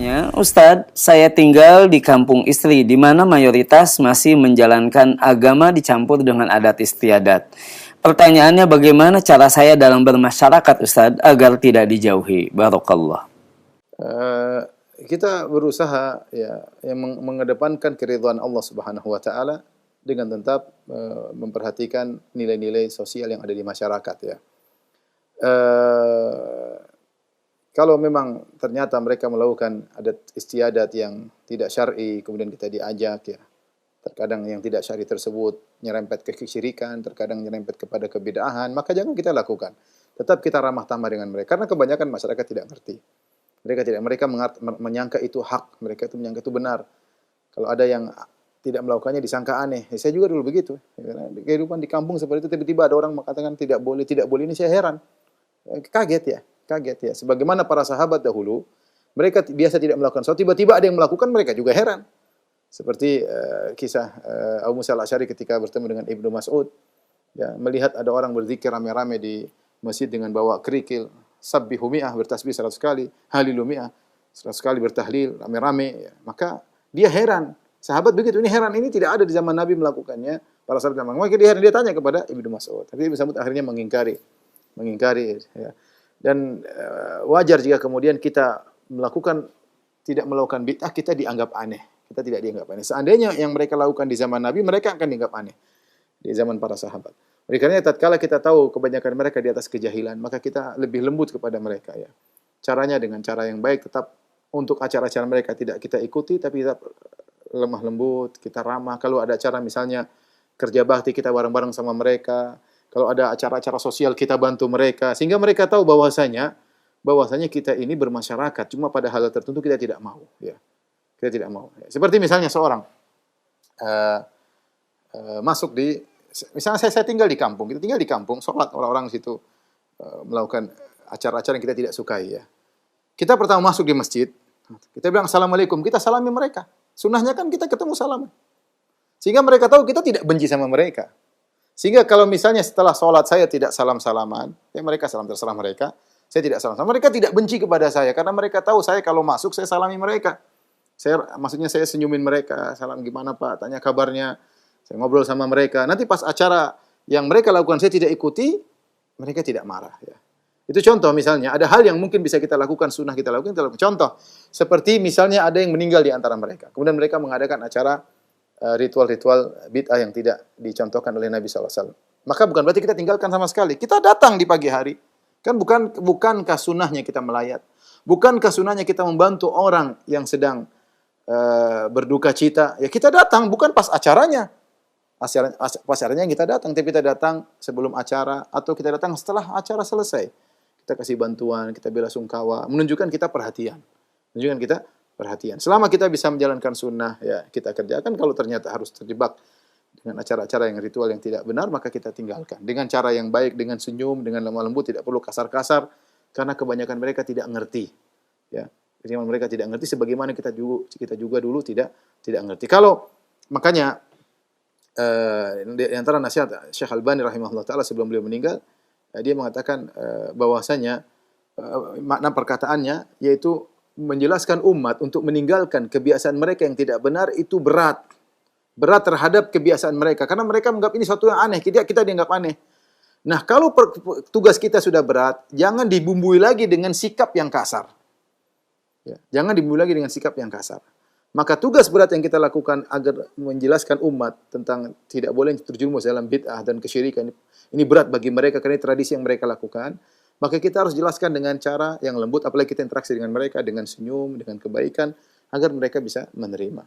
Selanjutnya, Ustadz, saya tinggal di kampung istri di mana mayoritas masih menjalankan agama dicampur dengan adat istiadat. Pertanyaannya, bagaimana cara saya dalam bermasyarakat, Ustadz, agar tidak dijauhi? Barakallah. Kita berusaha yang mengedepankan keridhaan Allah Subhanahu wa taala dengan tetap memperhatikan nilai-nilai sosial yang ada di masyarakat ya. Kalau memang ternyata mereka melakukan adat istiadat yang tidak syar'i, kemudian kita diajak ya. Terkadang yang tidak syar'i tersebut nyerempet ke kesyirikan, terkadang nyerempet kepada kebid'ahan, maka jangan kita lakukan. Tetap kita ramah tamah dengan mereka karena kebanyakan masyarakat tidak ngerti. Mereka menyangka itu hak, mereka itu menyangka itu benar. Kalau ada yang tidak melakukannya disangka aneh. Ya, saya juga dulu begitu. Kehidupan di kampung seperti itu tiba-tiba ada orang mengatakan tidak boleh ini saya heran. Kaget ya. Sebagaimana para sahabat dahulu, mereka biasa tidak melakukan sesuatu, tiba-tiba ada yang melakukan, mereka juga heran. Seperti kisah Abu Musa al-Asy'ari ketika bertemu dengan Ibnu Mas'ud, ya, melihat ada orang berzikir rame-rame di masjid dengan bawa kerikil, sabbihu mi'ah, bertasbih 100 kali, halilu mi'ah, 100 kali bertahlil rame-rame, ya. Maka dia heran. Sahabat begitu, ini heran, ini tidak ada di zaman Nabi melakukannya. Para sahabat maka dia heran, dia tanya kepada Ibnu Mas'ud. Tapi Ibnu Mas'ud akhirnya mengingkari ya. Dan wajar jika kemudian kita tidak melakukan bid'ah, kita dianggap aneh. Kita tidak dianggap aneh. Seandainya yang mereka lakukan di zaman Nabi, mereka akan dianggap aneh di zaman para sahabat. Oleh karena tatkala kita tahu kebanyakan mereka di atas kejahilan, maka kita lebih lembut kepada mereka ya. Caranya dengan cara yang baik, tetap untuk acara-acara mereka tidak kita ikuti, tapi tetap lemah lembut, kita ramah. Kalau ada acara misalnya kerja bakti, kita bareng-bareng sama mereka. Kalau ada acara-acara sosial, kita bantu mereka. Sehingga mereka tahu bahwasanya kita ini bermasyarakat. Cuma pada hal tertentu kita tidak mau. Ya. Kita tidak mau. Seperti misalnya seorang masuk di... Misalnya saya tinggal di kampung. Kita tinggal di kampung, sholat orang-orang di situ melakukan acara-acara yang kita tidak sukai. Ya. Kita pertama masuk di masjid. Kita bilang Assalamualaikum. Kita salami mereka. Sunnahnya kan kita ketemu salaman. Sehingga mereka tahu kita tidak benci sama mereka. Sehingga kalau misalnya setelah sholat saya tidak salam-salaman, ya mereka salam terserah mereka, saya tidak salam-salaman. Mereka tidak benci kepada saya, karena mereka tahu saya kalau masuk, saya salami mereka. Maksudnya saya senyumin mereka, salam gimana Pak, tanya kabarnya, saya ngobrol sama mereka. Nanti pas acara yang mereka lakukan saya tidak ikuti, mereka tidak marah. Ya. Itu contoh misalnya, ada hal yang mungkin bisa kita lakukan, sunnah kita lakukan. Contoh, seperti misalnya ada yang meninggal di antara mereka. Kemudian mereka mengadakan acara ritual-ritual bid'ah yang tidak dicontohkan oleh Nabi SAW. Maka bukan berarti kita tinggalkan sama sekali. Kita datang di pagi hari. Kan bukankah sunnahnya kita melayat? Bukankah sunnahnya kita membantu orang yang sedang berduka cita? Ya kita datang, bukan pas acaranya. Pas acaranya kita datang, tapi kita datang sebelum acara, atau kita datang setelah acara selesai. Kita kasih bantuan, kita bela sungkawa, menunjukkan kita perhatian. Selama kita bisa menjalankan sunnah, ya kita kerjakan. Kalau ternyata harus terjebak dengan acara-acara yang ritual yang tidak benar, maka kita tinggalkan. Dengan cara yang baik, dengan senyum, dengan lemah lembut, tidak perlu kasar-kasar, karena kebanyakan mereka tidak ngerti. Ya, kebanyakan mereka tidak ngerti, sebagaimana kita juga dulu tidak ngerti. Makanya di antara nasihat Syekh Albani rahimahullah taala sebelum beliau meninggal, dia mengatakan bahwasanya makna perkataannya yaitu menjelaskan umat untuk meninggalkan kebiasaan mereka yang tidak benar itu berat terhadap kebiasaan mereka, karena mereka menganggap ini sesuatu yang aneh, kita dianggap aneh. Nah, kalau tugas kita sudah berat, jangan dibumbui lagi dengan sikap yang kasar. Ya, jangan dibumbui lagi dengan sikap yang kasar. Maka tugas berat yang kita lakukan agar menjelaskan umat tentang tidak boleh terjerumus dalam bid'ah dan kesyirikan, ini berat bagi mereka karena tradisi yang mereka lakukan. Maka kita harus jelaskan dengan cara yang lembut, apalagi kita interaksi dengan mereka dengan senyum, dengan kebaikan, agar mereka bisa menerima.